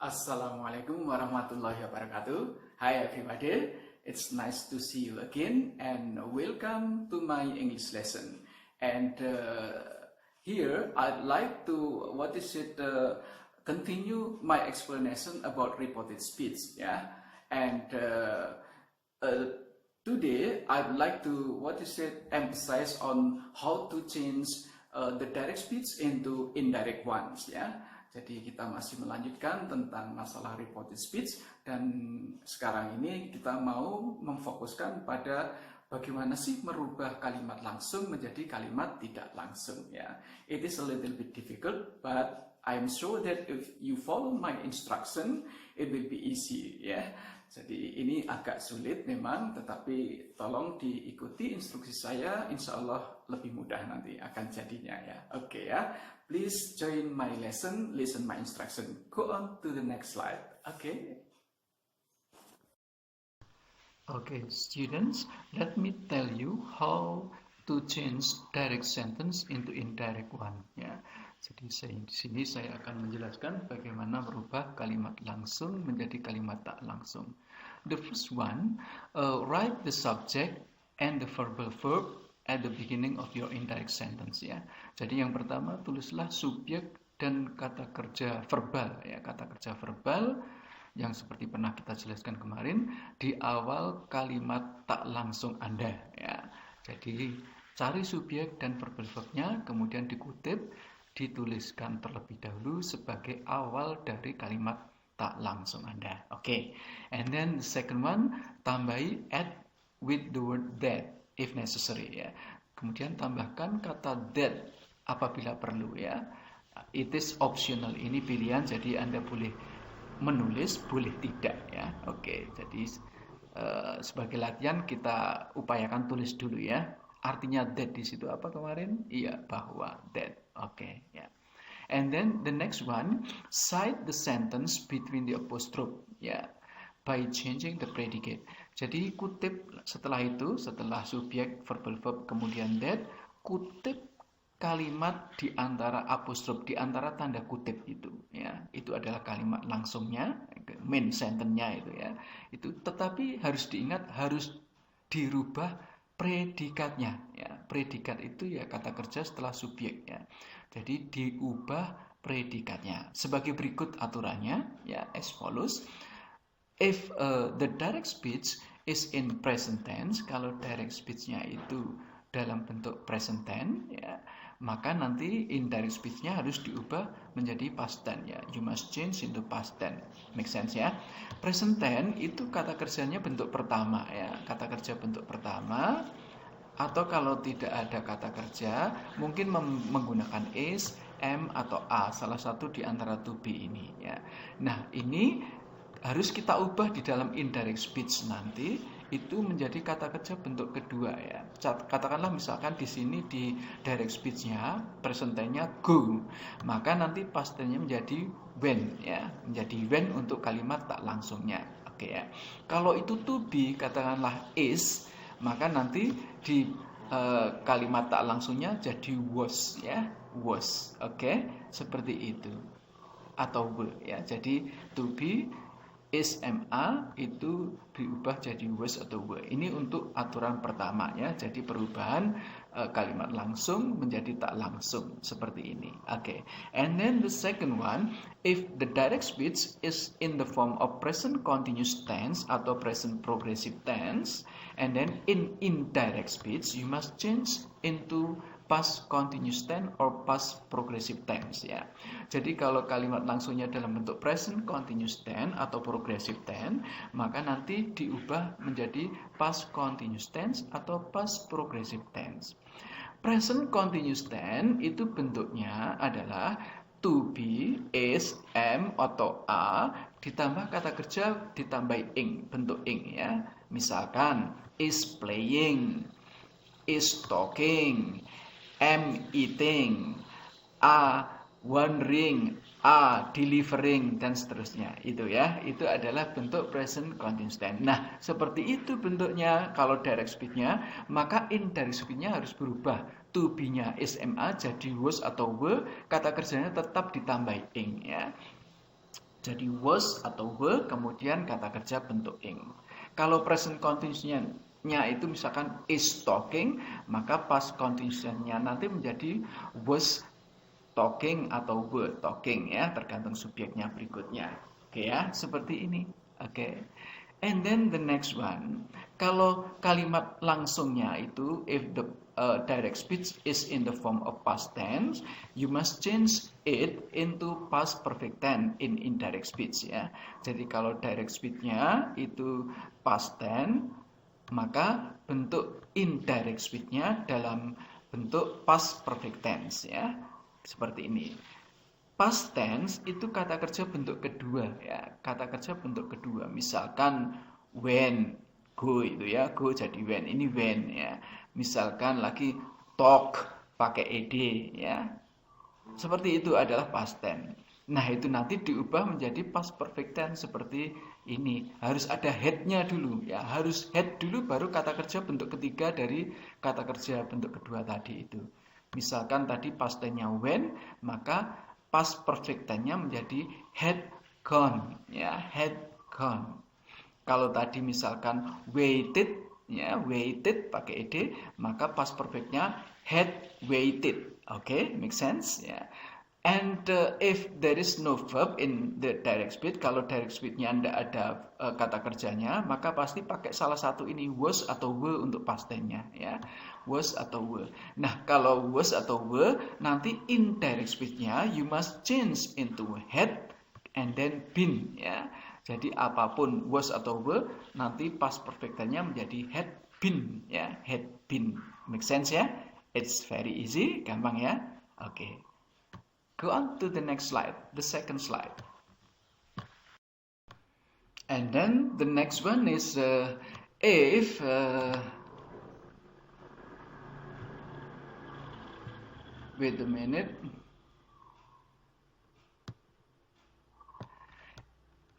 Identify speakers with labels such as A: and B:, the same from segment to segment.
A: Assalamualaikum warahmatullahi wabarakatuh. Hi everybody, it's nice to see you again and welcome to my English lesson. And here I'd like to continue my explanation about reported speech. Yeah, and today I'd like to emphasize on how to change the direct speech into indirect ones. Yeah. Jadi kita masih melanjutkan tentang masalah reported speech dan sekarang ini kita mau memfokuskan pada bagaimana sih merubah kalimat langsung menjadi kalimat tidak langsung ya. It is a little bit difficult but I'm sure that if you follow my instruction it will be easy ya. Jadi ini agak sulit memang, tetapi tolong diikuti instruksi saya, insya Allah lebih mudah nanti akan jadinya ya. Oke ya, please join my lesson, listen my instruction. Go on to the next slide. Okay. Okay, students, let me tell you how to change direct sentence into indirect one. Ya. Jadi di sini saya akan menjelaskan bagaimana merubah kalimat langsung menjadi kalimat tak langsung. The first one, write the subject and the verbal verb at the beginning of your indirect sentence ya. Jadi yang pertama tulislah subjek dan kata kerja verbal ya, kata kerja verbal yang seperti pernah kita jelaskan kemarin di awal kalimat tak langsung Anda ya. Jadi cari subjek dan verbal verbnya, kemudian dikutip, dituliskan terlebih dahulu sebagai awal dari kalimat tak langsung Anda. Oke. And then the second one, tambahi add with the word that if necessary ya. Kemudian tambahkan kata that apabila perlu ya. It is optional, ini pilihan, jadi Anda boleh menulis, boleh tidak ya. Oke. Jadi sebagai latihan kita upayakan tulis dulu ya. Artinya that di situ apa kemarin? Iya, bahwa that. Oke, ya. And then the next one, cite the sentence between the apostrophe, ya, by changing the predicate. Jadi kutip setelah itu, setelah subjek, verbal verb, kemudian that, kutip kalimat di antara apostrof, di antara tanda kutip itu, ya. Itu adalah kalimat langsungnya, main sentence-nya itu ya. Itu tetapi harus diingat, harus dirubah predikatnya ya. Predikat itu ya kata kerja setelah subjek ya. Jadi diubah predikatnya. Sebagai berikut aturannya ya, as follows. If the direct speech is in present tense, kalau direct speech-nya itu dalam bentuk present tense ya, maka nanti indirect speech-nya harus diubah menjadi past tense ya. You must change into past tense. Make sense ya? Present tense itu kata kerjanya bentuk pertama ya. Kata kerja bentuk pertama, atau kalau tidak ada kata kerja mungkin menggunakan is, am atau a, salah satu di antara to be ini ya. Nah, ini harus kita ubah di dalam indirect speech nanti itu menjadi kata kerja bentuk kedua ya. Katakanlah misalkan di sini di direct speech-nya present tense-nya go, maka nanti past tense-nya menjadi when ya, menjadi when untuk kalimat tak langsungnya. Oke ya. Kalau itu to be katakanlah is, maka nanti di kalimat tak langsungnya jadi was ya, was. Oke, seperti itu. Atau were ya. Jadi to be is ma itu diubah jadi was atau were. Ini untuk aturan pertama ya. Jadi perubahan kalimat langsung menjadi tak langsung seperti ini. Oke. And then the second one, if the direct speech is in the form of present continuous tense atau present progressive tense, and then in indirect speech you must change into past continuous tense or past progressive tense ya. Jadi kalau kalimat langsungnya dalam bentuk present continuous tense atau progressive tense, maka nanti diubah menjadi past continuous tense atau past progressive tense. Present continuous tense itu bentuknya adalah to be, is, am atau a ditambah kata kerja ditambah ing, bentuk ing ya. Misalkan is playing, is talking, am eating, a wandering, a delivering, dan seterusnya. Itu ya, itu adalah bentuk present continuous tense. Nah, seperti itu bentuknya kalau direct speech-nya, maka indirect speech-nya harus berubah. To be-nya is ma jadi was atau were, kata kerjanya tetap ditambah ing ya. Jadi was atau were, kemudian kata kerja bentuk ing. Kalau present continuous-nya itu misalkan is talking, maka past continuous-nya nanti menjadi was talking atau were talking ya, tergantung subjeknya berikutnya. Oke ya, seperti ini. Oke. And then the next one, kalau kalimat langsungnya itu if the direct speech is in the form of past tense, you must change it into past perfect tense in indirect speech ya. Jadi kalau direct speech-nya itu past tense, maka bentuk indirect speech-nya dalam bentuk past perfect tense ya. Seperti ini. Past tense itu kata kerja bentuk kedua ya, kata kerja bentuk kedua. Misalkan when, go itu ya, go jadi when, ini when ya. Misalkan lagi talk pakai ed ya. Seperti itu adalah past tense. Nah, itu nanti diubah menjadi past perfect tense seperti ini. Harus ada head-nya dulu ya, harus head dulu baru kata kerja bentuk ketiga dari kata kerja bentuk kedua tadi itu. Misalkan tadi past tense-nya when, maka past perfect tense-nya menjadi had gone ya, had gone. Kalau tadi misalkan waited ya, waited pakai ed, maka past perfect-nya had waited. Oke, make sense ya. And if there is no verb in the direct speech, kalau direct speech-nya tidak ada kata kerjanya, maka pasti pakai salah satu ini, was atau were untuk past tense-nya ya. Was atau were. Nah, kalau was atau were, nanti in direct speech-nya you must change into had and then been ya. Jadi apapun was atau were, nanti past perfect tense-nya menjadi had been ya, had been. Make sense ya? It's very easy, gampang ya. Oke. Go on to the next slide, the second slide. And then the next one is if wait a minute.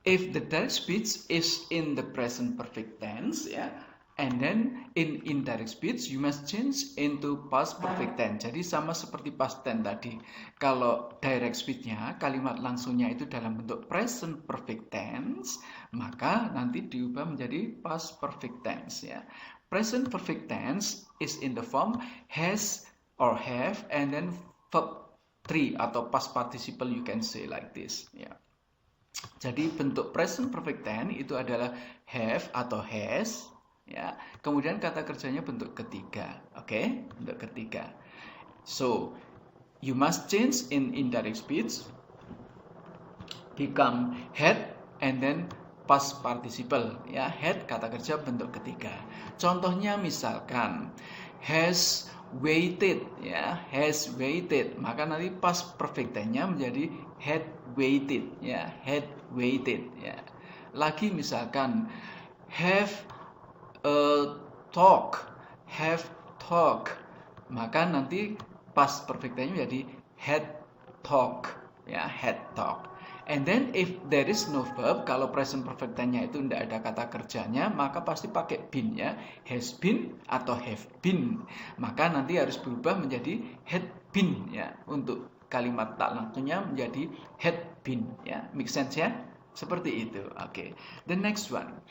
A: If the direct speech is in the present perfect tense, yeah, and then in indirect speech you must change into past perfect tense. Jadi sama seperti past tense tadi. Kalau direct speech-nya, kalimat langsungnya itu dalam bentuk present perfect tense, maka nanti diubah menjadi past perfect tense ya. Present perfect tense is in the form has or have and then verb 3 atau past participle, you can say like this ya. Jadi bentuk present perfect tense itu adalah have atau has ya. Kemudian kata kerjanya bentuk ketiga. Oke? Bentuk ketiga. So, you must change in indirect speech become had and then past participle ya. Had kata kerja bentuk ketiga. Contohnya misalkan has waited ya, has waited, maka nanti past perfect tense-nya menjadi had waited ya, had waited ya. Lagi misalkan have talk, maka nanti past perfect tense-nya menjadi had talk ya, had talk. And then if there is no verb, kalau present perfect tense-nya itu tidak ada kata kerjanya, maka pasti pakai been ya, has been atau have been. Maka nanti harus berubah menjadi had been ya, untuk kalimat tak langsungnya menjadi had been ya. Make sense ya? Seperti itu. Oke. The next one.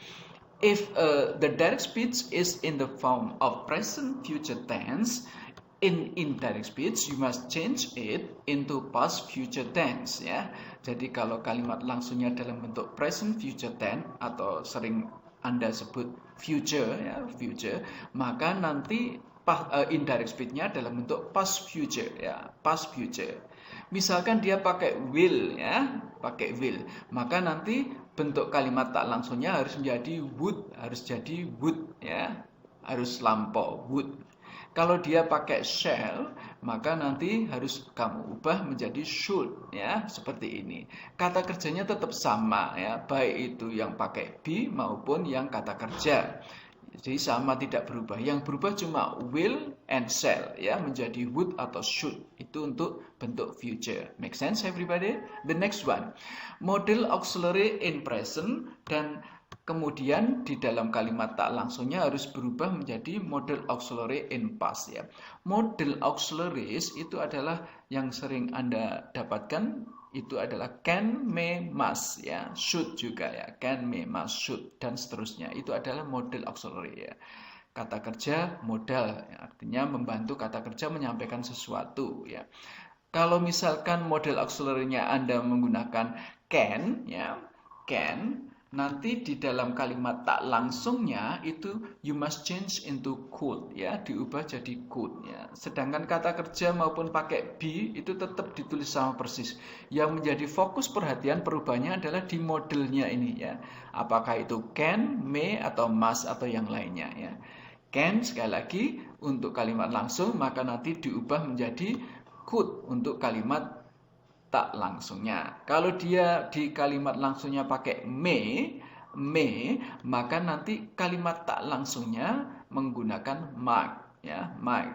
A: If the direct speech is in the form of present future tense, in indirect speech you must change it into past future tense ya. Jadi kalau kalimat langsungnya dalam bentuk present future tense atau sering Anda sebut future ya, future, maka nanti indirect speech-nya dalam bentuk past future ya, past future. Misalkan dia pakai will ya, pakai will, maka nanti bentuk kalimat tak langsungnya harus menjadi would, harus jadi would ya, harus lampau would. Kalau dia pakai shall, maka nanti harus kamu ubah menjadi should ya, seperti ini. Kata kerjanya tetap sama ya, baik itu yang pakai be maupun yang kata kerja. Jadi sama, tidak berubah. Yang berubah cuma will and shall ya, menjadi would atau should. Itu untuk bentuk future. Make sense everybody? The next one. Model auxiliary in present dan kemudian di dalam kalimat tak langsungnya harus berubah menjadi model auxiliary in past ya. Model auxiliaries itu adalah yang sering Anda dapatkan itu adalah can, may, must ya. Should juga ya. Can, may, must, should dan seterusnya. Itu adalah model auxiliary ya. Kata kerja modal ya, artinya membantu kata kerja menyampaikan sesuatu ya. Kalau misalkan model auxiliary-nya Anda menggunakan can ya, can, nanti di dalam kalimat tak langsungnya itu you must change into could ya, diubah jadi could ya. Sedangkan kata kerja maupun pakai be itu tetap ditulis sama persis. Yang menjadi fokus perhatian perubahannya adalah di modelnya ini ya. Apakah itu can, may atau must atau yang lainnya ya. Can sekali lagi untuk kalimat langsung maka nanti diubah menjadi could untuk kalimat tak langsungnya. Kalau dia di kalimat langsungnya pakai may, maka nanti kalimat tak langsungnya menggunakan might ya, might.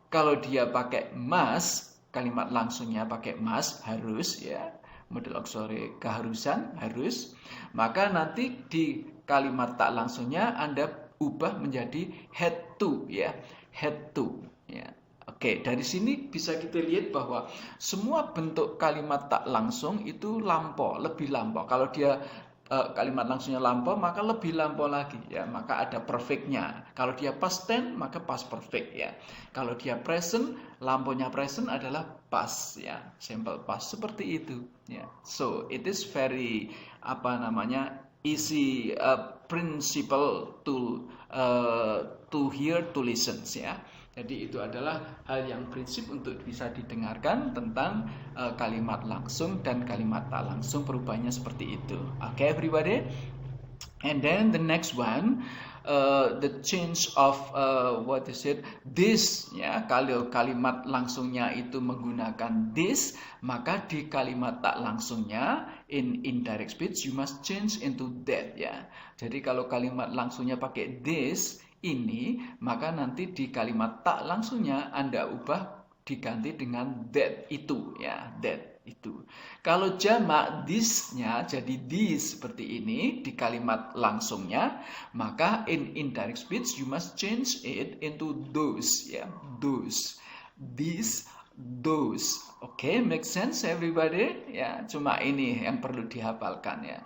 A: Kalau dia pakai must, kalimat langsungnya pakai must, harus ya. Model auxiliary keharusan, harus. Maka nanti di kalimat tak langsungnya Anda ubah menjadi had to ya, had to ya. Oke, dari sini bisa kita lihat bahwa semua bentuk kalimat tak langsung itu lampau, lebih lampau. Kalau dia kalimat langsungnya lampau, maka lebih lampau lagi ya. Maka ada perfectnya. Kalau dia past tense, maka past perfect ya. Kalau dia present, lampaunya present adalah past ya, simple past seperti itu ya. So it is very easy principle to hear, to listen ya. Jadi itu adalah hal yang prinsip untuk bisa didengarkan tentang kalimat langsung dan kalimat tak langsung, perubahannya seperti itu. Okay, everybody? And then the next one, the change of this ya. Kalau kalimat langsungnya itu menggunakan this, maka di kalimat tak langsungnya in indirect speech you must change into that ya. Jadi kalau kalimat langsungnya pakai this ini, maka nanti di kalimat tak langsungnya Anda ubah diganti dengan that itu ya, that itu. Kalau jamak this-nya jadi this seperti ini di kalimat langsungnya, maka in indirect speech you must change it into those ya, those, this, those. Okay, make sense everybody? Ya, cuma ini yang perlu dihafalkan ya.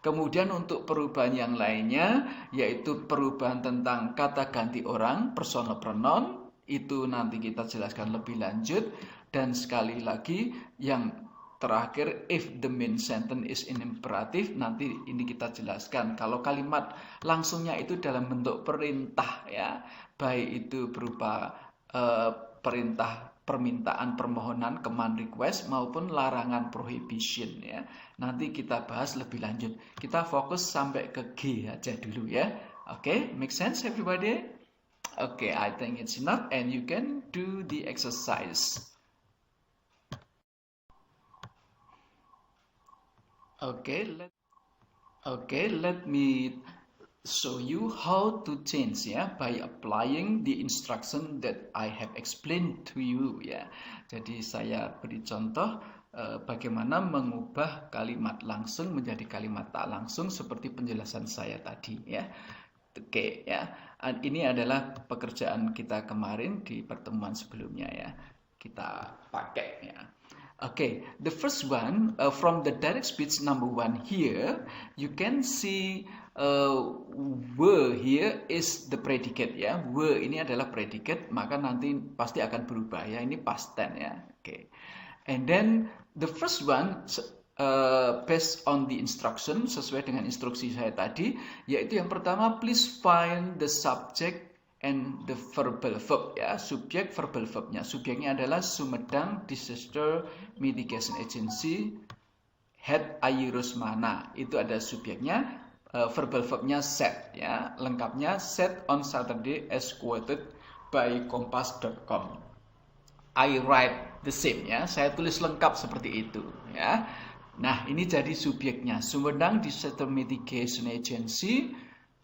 A: Kemudian untuk perubahan yang lainnya, yaitu perubahan tentang kata ganti orang, personal pronoun, itu nanti kita jelaskan lebih lanjut. Dan sekali lagi, yang terakhir, if the main sentence is in imperative, nanti ini kita jelaskan. Kalau kalimat langsungnya itu dalam bentuk perintah, ya, baik itu berupa perintah, permintaan, permohonan, command request maupun larangan, prohibition ya. Nanti kita bahas lebih lanjut. Kita fokus sampai ke G aja dulu ya. Oke, make sense everybody? Oke, I think it's enough and you can do the exercise. Okay, let me show you how to change ya by applying the instruction that I have explained to you ya. Jadi saya beri contoh bagaimana mengubah kalimat langsung menjadi kalimat tak langsung seperti penjelasan saya tadi ya. Oke ya. Ini adalah pekerjaan kita kemarin di pertemuan sebelumnya ya. Kita pakai ya. Okay, the first one from the direct speech number 1 here, you can see were here is the predicate ya. Were ini adalah predicate, maka nanti pasti akan berubah ya. Ini past tense ya. Okay, and then the first one based on the instruction, sesuai dengan instruksi saya tadi, yaitu yang pertama, please find the subject and the verbal verb ya, subjek verbal verbnya. Subjeknya adalah Sumedang Disaster Mitigation Agency Head Ayi Rusmana. Itu ada subjeknya, verbal verbnya set ya. Lengkapnya set on Saturday as quoted by kompas.com. I write the same ya. Saya tulis lengkap seperti itu ya. Nah, ini jadi subjeknya, Sumedang Disaster Mitigation Agency.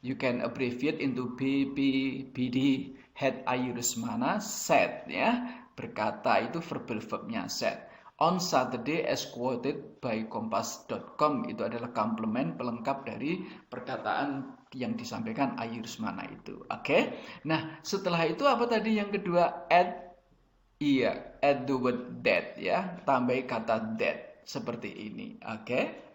A: You can abbreviate into BPBD Head Ayi Rusmana said ya. Berkata itu verbal verbnya said. On Saturday as quoted by kompas.com, itu adalah komplement pelengkap dari perkataan yang disampaikan Ayi Rusmana itu. Oke. Nah, setelah itu apa tadi yang kedua? Add the word that ya. Tambahi kata that. seperti ini. Oke.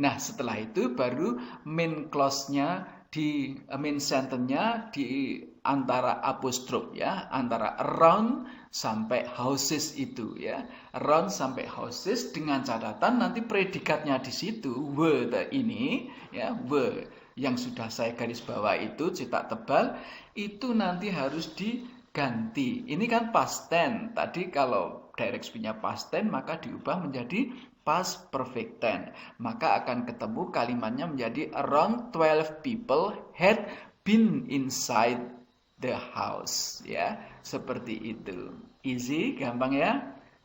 A: Nah, setelah itu baru main clause-nya di main sentence-nya di antara apostrof ya, antara around sampai houses itu ya. Around sampai houses dengan catatan nanti predikatnya di situ were ini ya, were yang sudah saya garis bawah itu cetak tebal itu nanti harus diganti. Ini kan past tense. Tadi kalau direct speech-nya past tense maka diubah menjadi past perfect tense. Maka akan ketemu kalimatnya menjadi around 12 people had been inside the house ya. Seperti itu. Easy, gampang ya.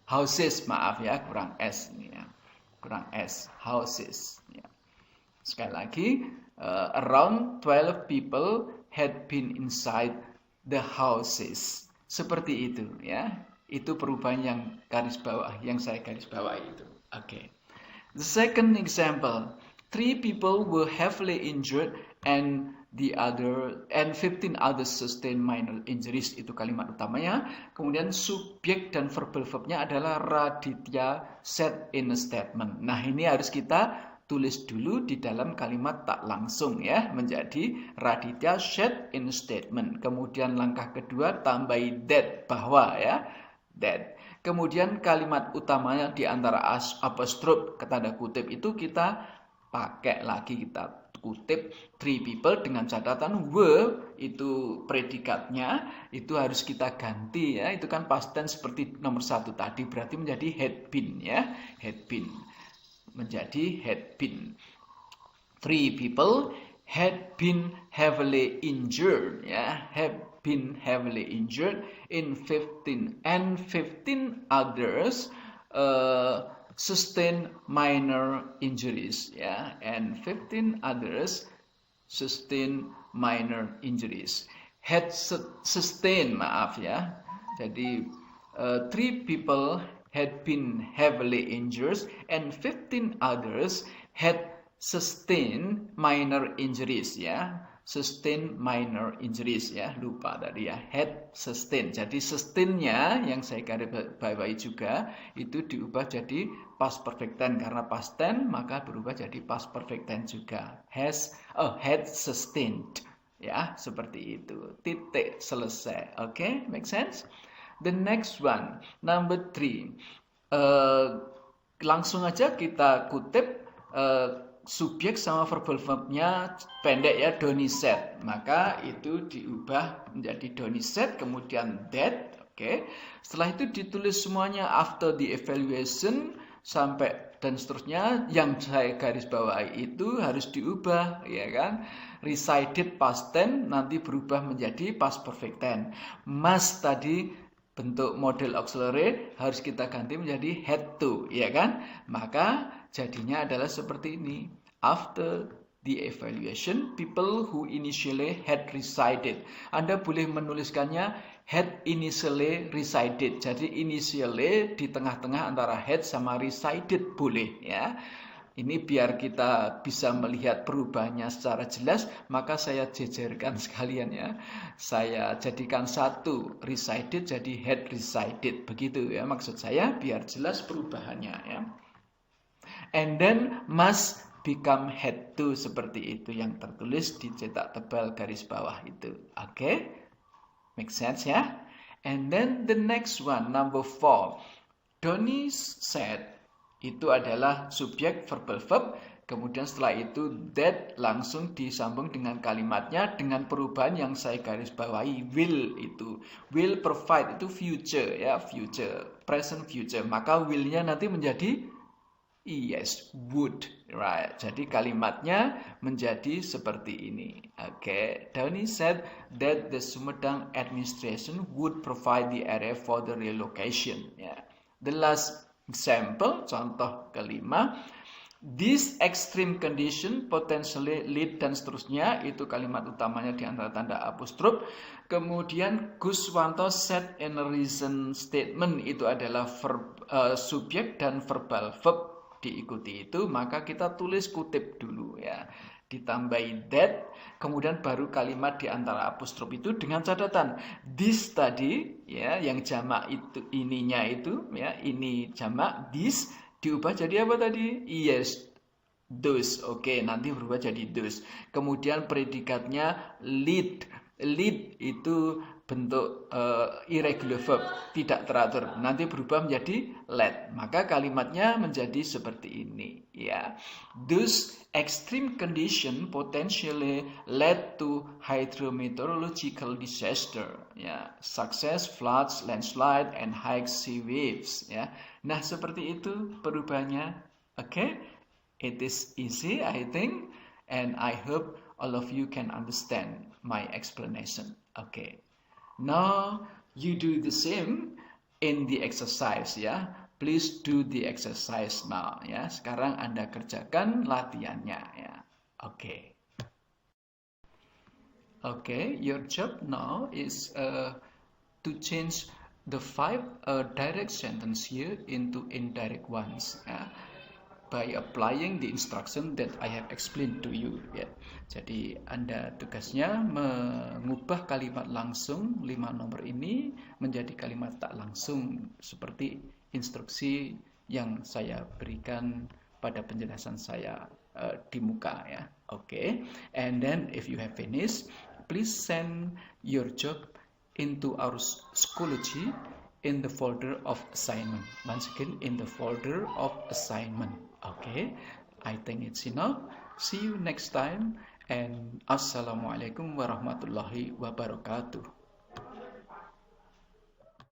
A: Houses, maaf ya, kurang S ini ya. Kurang S, houses ya. Sekali lagi, around 12 people had been inside the houses. Seperti itu ya. Itu perubahan yang garis bawah, yang saya garis bawah itu. Okay. The second example, 3 people were heavily injured and 15 others sustained minor injuries. Itu kalimat utamanya. Kemudian subjek dan verbal verbnya adalah Raditya said in a statement. Nah, ini harus kita tulis dulu di dalam kalimat tak langsung ya, menjadi Raditya said in a statement. Kemudian langkah kedua tambahi that, bahwa ya, that. Kemudian kalimat utamanya di antara apostrof tanda kutip itu kita pakai lagi, kita kutip 3 people dengan catatan were itu predikatnya itu harus kita ganti ya. Itu kan past tense seperti nomor 1 tadi, berarti menjadi had been ya, had been menjadi had been. 3 people had been heavily injured ya, have been heavily injured in 15 others sustain minor injuries ya, and 15 others sustain minor injuries. Had sustain, maaf ya. Jadi 3 people had been heavily injured and 15 others had sustained minor injuries ya. Sustain minor injuries ya, lupa tadi ya, had sustain. Jadi sustainnya yang saya garis bawahi juga itu diubah jadi past perfect tense, karena past tense maka berubah jadi past perfect tense juga. Had sustained ya, seperti itu. Titik, selesai. Oke, make sense? The next one, number 3. Langsung aja kita kutip subjek sama verbal verbnya pendek ya, Donny said. Maka itu diubah menjadi Donny said, kemudian that. Oke. Setelah itu ditulis semuanya after the evaluation sampai dan seterusnya. Yang saya garis bawahi itu harus diubah ya kan. Recited past tense nanti berubah menjadi past perfect tense. Must tadi bentuk model auxiliary harus kita ganti menjadi had to ya kan. Maka jadinya adalah seperti ini. After the evaluation, people who initially had resided. Anda boleh menuliskannya had initially resided. Jadi initially di tengah-tengah antara had sama resided boleh ya. Ini biar kita bisa melihat perubahannya secara jelas, maka saya jejerkan sekalian ya. Saya jadikan satu resided jadi had resided. Begitu ya maksud saya, biar jelas perubahannya ya. And then must become had to, seperti itu yang tertulis di cetak tebal garis bawah itu. Oke? Make sense ya? And then the next one, number 4. Donny said, itu adalah subjek verbal verb. Kemudian setelah itu that langsung disambung dengan kalimatnya dengan perubahan yang saya garis bawahi, will itu. Will provide itu future ya, future, present future. Maka will-nya nanti menjadi yes, would, right? Jadi kalimatnya menjadi seperti ini. Oke, Donny said that the Sumedang administration would provide the area for the relocation. Ya. The last example, contoh kelima. This extreme condition potentially lead dan seterusnya, itu kalimat utamanya di antara tanda apostrof. Kemudian Guswanto said in a recent statement, itu adalah verb, subjek dan verbal verb diikuti itu, maka kita tulis kutip dulu ya, ditambahi that, kemudian baru kalimat di antara apostrof itu dengan catatan this tadi ya, yang jamak itu ininya itu ya, ini jamak this, Diubah jadi apa tadi? Yes, those. Oke, nanti berubah jadi those. Kemudian predikatnya lead. Lead itu bentuk irregular verb, tidak teratur. Nanti berubah menjadi led. Maka kalimatnya menjadi seperti ini, ya. Those extreme condition potentially led to hydrometeorological disaster, ya. Success, floods, landslide, and high sea waves, ya. Nah, seperti itu perubahannya. Oke, it is easy, I think, and I hope all of you can understand my explanation. Okay, now you do the same in the exercise, ya. Please do the exercise now, ya. Sekarang Anda kerjakan latihannya, ya. Okay. Okay, your job now is to change the 5 direct sentence here into indirect ones, ya, by applying the instruction that I have explained to you, ya. Jadi Anda tugasnya mengubah kalimat langsung 5 nomor ini menjadi kalimat tak langsung seperti instruksi yang saya berikan pada penjelasan saya di muka, ya. Okay, and then if you have finished, please send your job into our Schoology in the folder of assignment. Once again, in the folder of assignment. Okay, I think it's enough. See you next time, and Assalamualaikum warahmatullahi wabarakatuh.